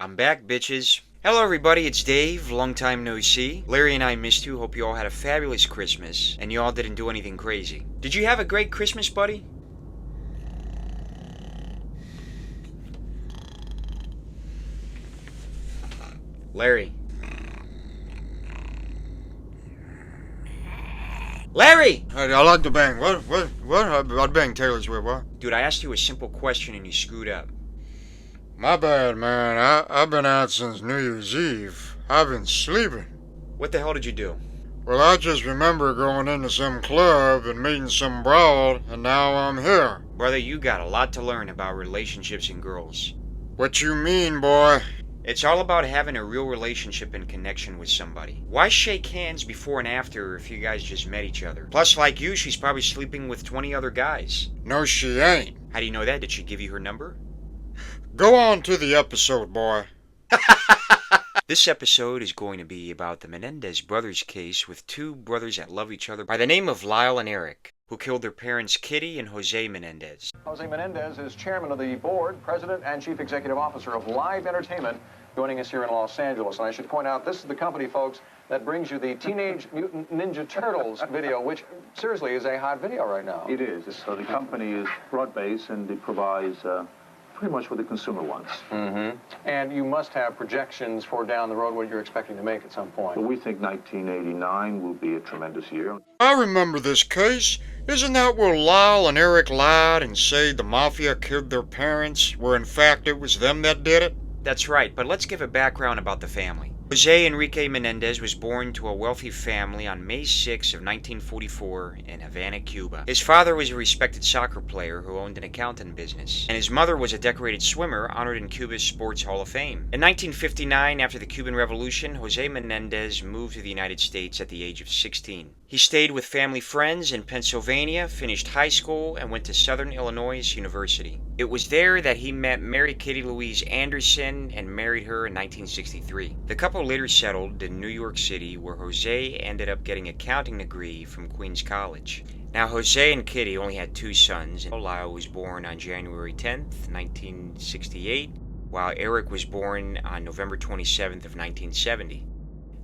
I'm back, bitches. Hello, everybody, it's Dave. Long time no see. Larry and I missed you. Hope you all had a fabulous Christmas, and you all didn't do anything crazy. Did you have a great Christmas, buddy? Larry. Larry! I like to bang. What? I'd bang Taylor Swift, what? Dude, I asked you a simple question and you screwed up. My bad, man. I've been out since New Year's Eve. I've been sleeping. What the hell did you do? Well, I just remember going into some club and meeting some broad, and now I'm here. Brother, you got a lot to learn about relationships and girls. What you mean, boy? It's all about having a real relationship and connection with somebody. Why shake hands before and after if you guys just met each other? Plus, like you, she's probably sleeping with 20 other guys. No, she ain't. How do you know that? Did she give you her number? Go on to the episode, boy. This episode is going to be about the Menendez brothers case with two brothers that love each other by the name of Lyle and Eric, who killed their parents Kitty and Jose Menendez. Jose Menendez is chairman of the board, president, and chief executive officer of Live Entertainment, joining us here in Los Angeles. And I should point out, this is the company, folks, that brings you the Teenage Mutant Ninja Turtles video, which seriously is a hot video right now. It is. So the company is broad-based and it provides pretty much what the consumer wants. Mm-hmm. And you must have projections for down the road what you're expecting to make at some point. But we think 1989 will be a tremendous year. I remember this case. Isn't that where Lyle and Eric lied and said the mafia killed their parents, where in fact it was them that did it? That's right, but let's give a background about the family. Jose Enrique Menendez was born to a wealthy family on May 6 of 1944 in Havana, Cuba. His father was a respected soccer player who owned an accounting business, and his mother was a decorated swimmer honored in Cuba's Sports Hall of Fame. In 1959, after the Cuban Revolution, Jose Menendez moved to the United States at the age of 16. He stayed with family friends in Pennsylvania, finished high school, and went to Southern Illinois University. It was there that he met Mary Kitty Louise Anderson and married her in 1963. The couple later settled in New York City, where Jose ended up getting an accounting degree from Queens College. Now, Jose and Kitty only had two sons. Lyle was born on January 10th, 1968, while Eric was born on November 27th of 1970.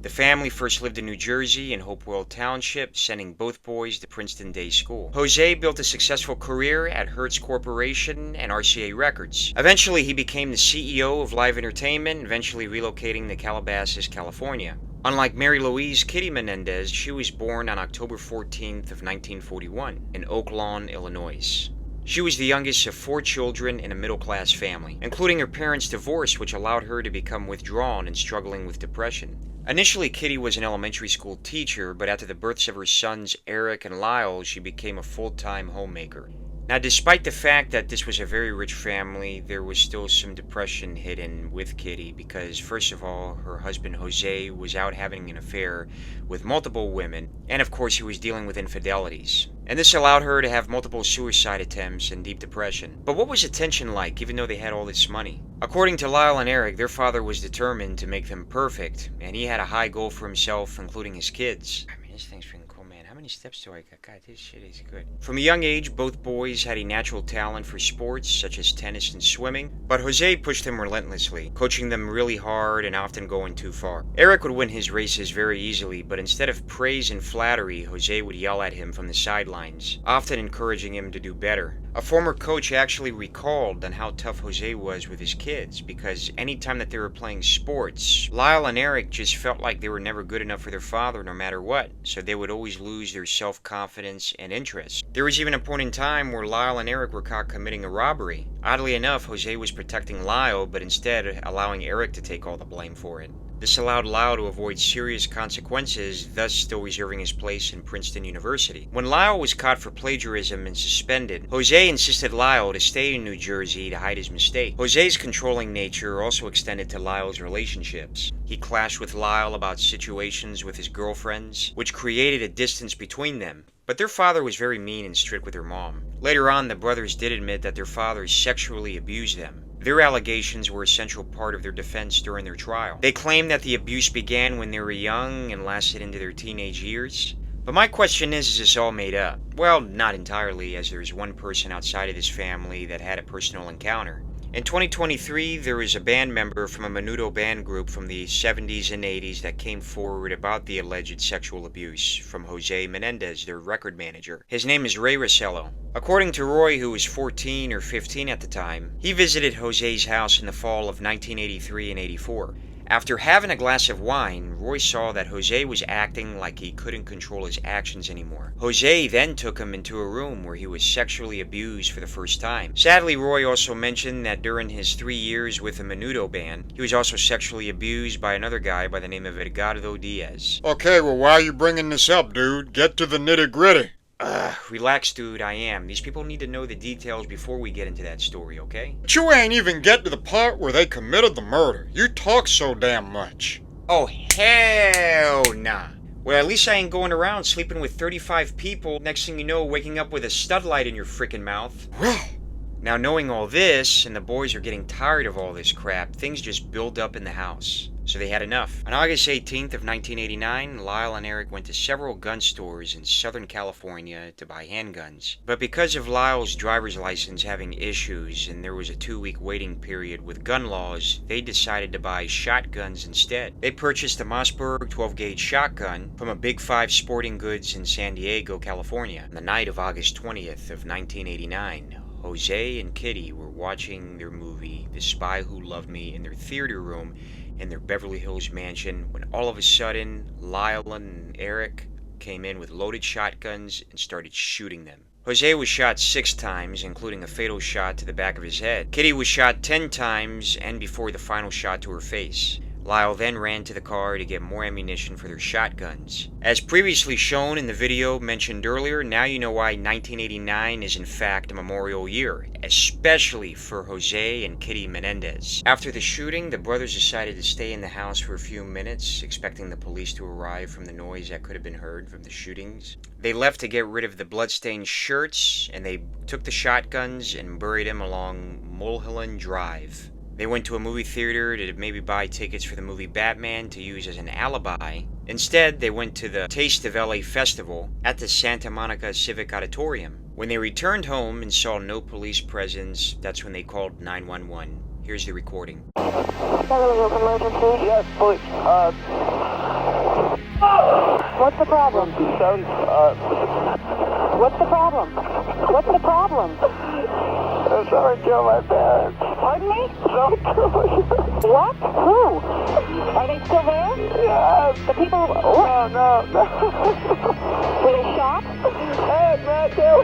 The family first lived in New Jersey in Hopewell Township, sending both boys to Princeton Day School. Jose built a successful career at Hertz Corporation and RCA Records. Eventually, he became the CEO of Live Entertainment, eventually relocating to Calabasas, California. Unlike Mary Louise Kitty Menendez, she was born on October 14th of 1941 in Oak Lawn, Illinois. She was the youngest of four children in a middle-class family, including her parents' divorce, which allowed her to become withdrawn and struggling with depression. Initially, Kitty was an elementary school teacher, but after the births of her sons Eric and Lyle, she became a full-time homemaker. Now, despite the fact that this was a very rich family, there was still some depression hidden with Kitty because, first of all, her husband Jose was out having an affair with multiple women, and of course he was dealing with infidelities. And this allowed her to have multiple suicide attempts and deep depression. But what was the tension like, even though they had all this money? According to Lyle and Eric, their father was determined to make them perfect, and he had a high goal for himself, including his kids. I mean, this thing's freaking cool, man. How many steps do I got? God, this shit is good. From a young age, both boys had a natural talent for sports, such as tennis and swimming, but Jose pushed them relentlessly, coaching them really hard and often going too far. Eric would win his races very easily, but instead of praise and flattery, Jose would yell at him from the sidelines, often encouraging him to do better. A former coach actually recalled on how tough Jose was with his kids, because anytime that they were playing sports, Lyle and Eric just felt like they were never good enough for their father no matter what, so they would always lose their self-confidence and interest. There was even a point in time where Lyle and Eric were caught committing a robbery. Oddly enough, Jose was protecting Lyle, but instead allowing Eric to take all the blame for it. This allowed Lyle to avoid serious consequences, thus still reserving his place in Princeton University. When Lyle was caught for plagiarism and suspended, Jose insisted Lyle to stay in New Jersey to hide his mistake. Jose's controlling nature also extended to Lyle's relationships. He clashed with Lyle about situations with his girlfriends, which created a distance between them. But their father was very mean and strict with their mom. Later on, the brothers did admit that their father sexually abused them. Their allegations were a central part of their defense during their trial. They claimed that the abuse began when they were young and lasted into their teenage years. But my question is this all made up? Well, not entirely, as there's one person outside of this family that had a personal encounter. In 2023, there was a band member from a Menudo band group from the 70s and 80s that came forward about the alleged sexual abuse from Jose Menendez, their record manager. His name is Ray Rossello. According to Roy, who was 14 or 15 at the time, he visited Jose's house in the fall of 1983 and 84. After having a glass of wine, Roy saw that Jose was acting like he couldn't control his actions anymore. Jose then took him into a room where he was sexually abused for the first time. Sadly, Roy also mentioned that during his 3 years with the Menudo band, he was also sexually abused by another guy by the name of Edgardo Diaz. Okay, well, why are you bringing this up, dude? Get to the nitty-gritty. Relax, dude, I am. These people need to know the details before we get into that story, okay? But you ain't even get to the part where they committed the murder. You talk so damn much. Oh, hell nah. Well, at least I ain't going around sleeping with 35 people, next thing you know, waking up with a stud light in your frickin' mouth. Well, Now, knowing all this, and the boys are getting tired of all this crap, things just build up in the house. So they had enough. On August 18th of 1989, Lyle and Eric went to several gun stores in Southern California to buy handguns. But because of Lyle's driver's license having issues and there was a 2-week waiting period with gun laws, they decided to buy shotguns instead. They purchased a Mossberg 12-gauge shotgun from a Big 5 Sporting Goods in San Diego, California. On the night of August 20th of 1989, Jose and Kitty were watching their movie, The Spy Who Loved Me, in their theater room in their Beverly Hills mansion when all of a sudden Lyle and Eric came in with loaded shotguns and started shooting them. Jose was shot 6 times, including a fatal shot to the back of his head. Kitty was shot 10 times and before the final shot to her face. Lyle then ran to the car to get more ammunition for their shotguns. As previously shown in the video mentioned earlier, now you know why 1989 is in fact a memorial year, especially for Jose and Kitty Menendez. After the shooting, the brothers decided to stay in the house for a few minutes, expecting the police to arrive from the noise that could have been heard from the shootings. They left to get rid of the bloodstained shirts, and they took the shotguns and buried them along Mulholland Drive. They went to a movie theater to maybe buy tickets for the movie Batman to use as an alibi. Instead, they went to the Taste of LA Festival at the Santa Monica Civic Auditorium. When they returned home and saw no police presence, that's when they called 911. Here's the recording. Emergency? Yes, please. What's the problem? What's the problem? What's the problem? Someone killed my parents. Pardon me? Someone killed my parents. What? Who? Are they still there? Yes. The people... No. Were they shot? Hey, man, too.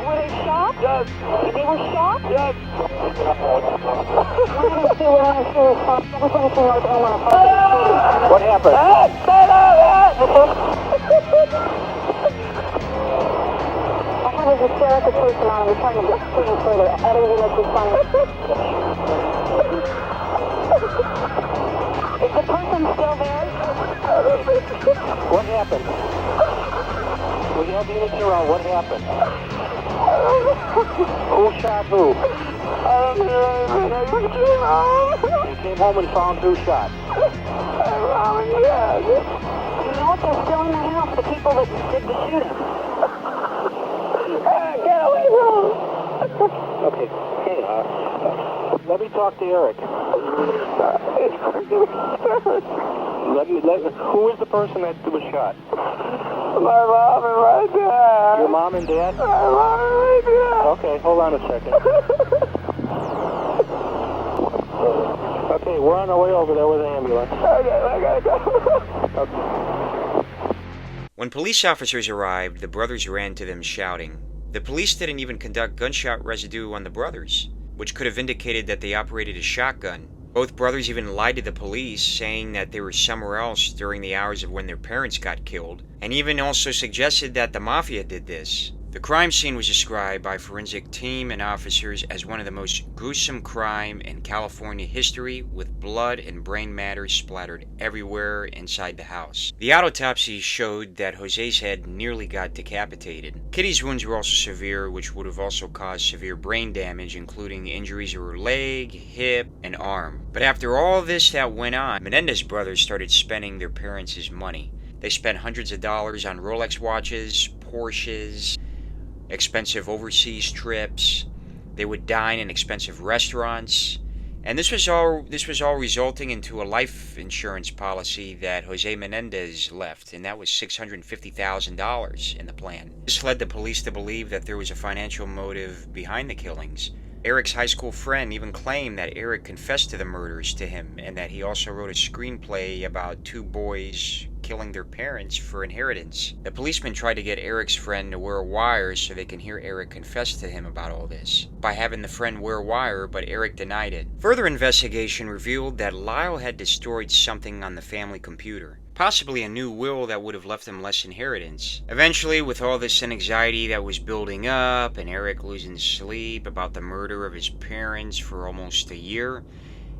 Were they shot? Yes. They were shot? Yes. What happened? I have a hysterical person on. We're trying to get screen further. I don't even know if she's funny. Is the person still there? What happened? We have units around. What happened? Who shot who? I don't know. You came home and found who shot? You know what? They're still in the house. The people that did the shooting. Get away from him! Okay. Let me talk to Eric. Who is the person that was shot? My mom and my dad. Your mom and dad? My mom and my dad. Okay, hold on a second. Okay, we're on our way over there with an ambulance. Okay, I gotta go. Okay. When police officers arrived, the brothers ran to them shouting. The police didn't even conduct gunshot residue on the brothers, which could have indicated that they operated a shotgun. Both brothers even lied to the police, saying that they were somewhere else during the hours of when their parents got killed, and even also suggested that the mafia did this. The crime scene was described by forensic team and officers as one of the most gruesome crime in California history, with blood and brain matter splattered everywhere inside the house. The autopsy showed that Jose's head nearly got decapitated. Kitty's wounds were also severe, which would have also caused severe brain damage, including injuries to her leg, hip, and arm. But after all this that went on, Menendez brothers started spending their parents' money. They spent hundreds of dollars on Rolex watches, Porsches, expensive overseas trips. They would dine in expensive restaurants. And this was all resulting into a life insurance policy that Jose Menendez left, and that was $650,000 in the plan. This led the police to believe that there was a financial motive behind the killings. Eric's high school friend even claimed that Eric confessed to the murders to him, and that he also wrote a screenplay about two boys killing their parents for inheritance. The policeman tried to get Eric's friend to wear a wire so they can hear Eric confess to him about all this, by having the friend wear a wire, but Eric denied it. Further investigation revealed that Lyle had destroyed something on the family computer. Possibly a new will that would have left him less inheritance. Eventually, with all this anxiety that was building up, and Eric losing sleep about the murder of his parents for almost a year,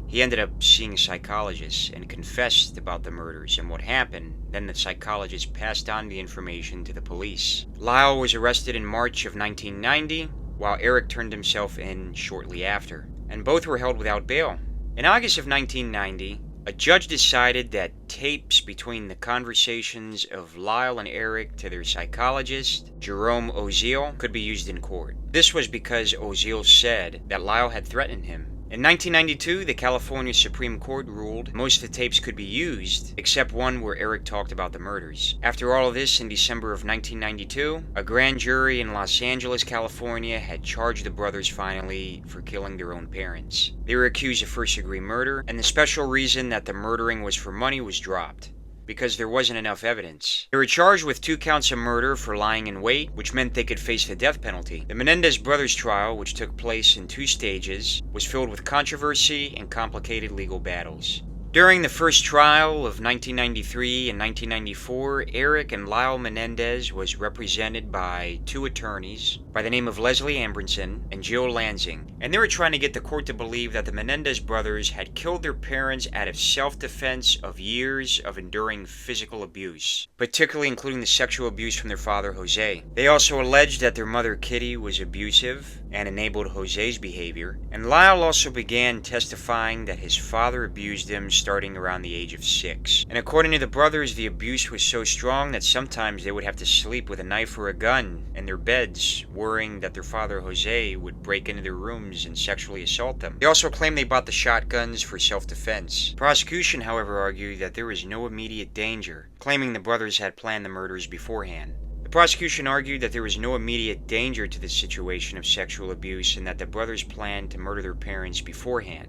he ended up seeing a psychologist and confessed about the murders and what happened. Then the psychologist passed on the information to the police. Lyle was arrested in March of 1990, while Eric turned himself in shortly after, and both were held without bail. In August of 1990, a judge decided that tapes between the conversations of Lyle and Eric to their psychologist, Jerome Oziel, could be used in court. This was because Oziel said that Lyle had threatened him. In 1992, the California Supreme Court ruled most of the tapes could be used, except one where Eric talked about the murders. After all of this, in December of 1992, a grand jury in Los Angeles, California, had charged the brothers finally for killing their own parents. They were accused of first-degree murder, and the special reason that the murdering was for money was dropped, because there wasn't enough evidence. They were charged with 2 counts of murder for lying in wait, which meant they could face the death penalty. The Menendez brothers' trial, which took place in 2 stages, was filled with controversy and complicated legal battles. During the first trial of 1993 and 1994, Eric and Lyle Menendez was represented by 2 attorneys by the name of Leslie Ambrinson and Jill Lansing, and they were trying to get the court to believe that the Menendez brothers had killed their parents out of self-defense of years of enduring physical abuse, particularly including the sexual abuse from their father Jose. They also alleged that their mother Kitty was abusive and enabled Jose's behavior, and Lyle also began testifying that his father abused him starting around the age of 6. And according to the brothers, the abuse was so strong that sometimes they would have to sleep with a knife or a gun in their beds, worrying that their father Jose would break into their rooms and sexually assault them. They also claimed they bought the shotguns for self-defense. The prosecution, however, argued that there was no immediate danger, claiming the brothers had planned the murders beforehand. The prosecution argued that there was no immediate danger to the situation of sexual abuse and that the brothers planned to murder their parents beforehand.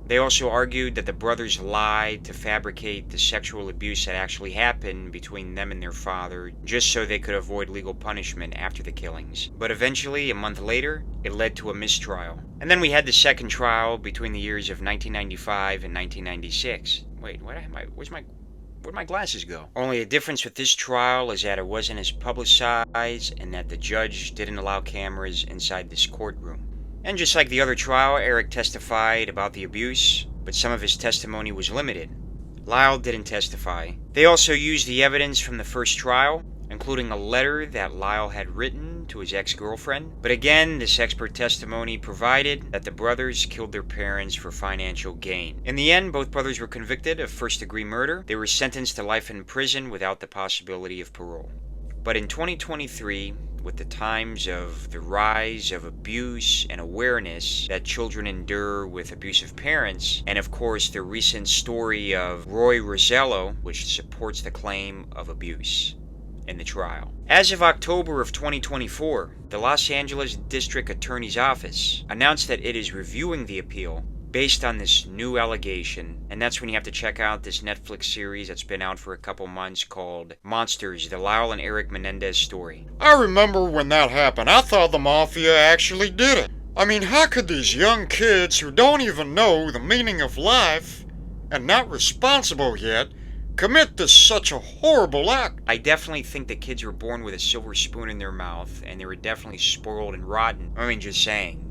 They also argued that the brothers lied to fabricate the sexual abuse that actually happened between them and their father, just so they could avoid legal punishment after the killings. But eventually, a month later, it led to a mistrial. And then we had the second trial between the years of 1995 and 1996. Wait, where'd my glasses go? Only the difference with this trial is that it wasn't as publicized and that the judge didn't allow cameras inside this courtroom. And just like the other trial, Eric testified about the abuse, but some of his testimony was limited. Lyle didn't testify. They also used the evidence from the first trial, including a letter that Lyle had written to his ex-girlfriend. But again, this expert testimony provided that the brothers killed their parents for financial gain. In the end, both brothers were convicted of first-degree murder. They were sentenced to life in prison without the possibility of parole. But in 2023, with the times of the rise of abuse and awareness that children endure with abusive parents, and of course the recent story of Roy Rosello, which supports the claim of abuse in the trial. As of October of 2024, the Los Angeles District Attorney's Office announced that it is reviewing the appeal based on this new allegation, and that's when you have to check out this Netflix series that's been out for a couple months called Monsters, the Lyle and Eric Menendez story. I remember when that happened, I thought the mafia actually did it. I mean, how could these young kids who don't even know the meaning of life and not responsible yet commit this such a horrible act? I definitely think the kids were born with a silver spoon in their mouth, and they were definitely spoiled and rotten. I mean, just saying,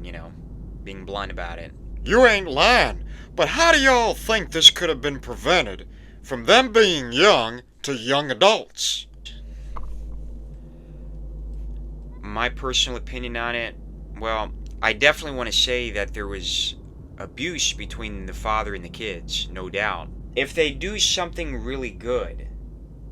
being blunt about it. You ain't lying, but how do y'all think this could have been prevented from them being young to young adults? My personal opinion on it, well, I definitely want to say that there was abuse between the father and the kids, no doubt. If they do something really good,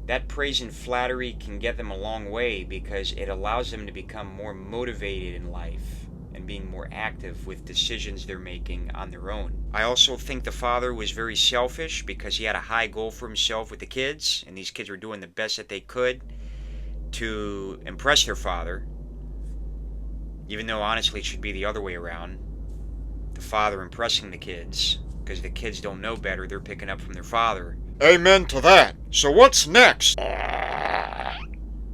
that praise and flattery can get them a long way because it allows them to become more motivated in life and being more active with decisions they're making on their own. I also think the father was very selfish because he had a high goal for himself with the kids, and these kids were doing the best that they could to impress their father, even though honestly it should be the other way around. The father impressing the kids, because the kids don't know better, they're picking up from their father. Amen to that. So what's next?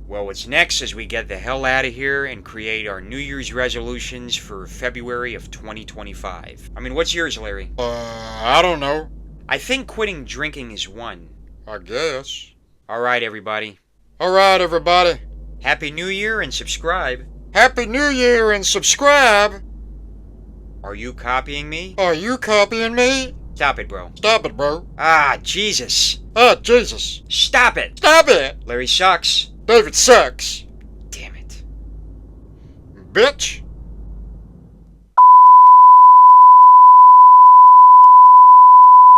Well, what's next is we get the hell out of here and create our New Year's resolutions for February of 2025. I mean, what's yours, Larry? I don't know. I think quitting drinking is one. I guess. Alright, everybody. Alright, everybody. Happy New Year and subscribe. Happy New Year and subscribe. Are you copying me? Are you copying me? Stop it, bro. Stop it, bro. Ah, Jesus. Ah, Jesus. Stop it. Stop it. Larry sucks. David sucks. Damn it. Bitch.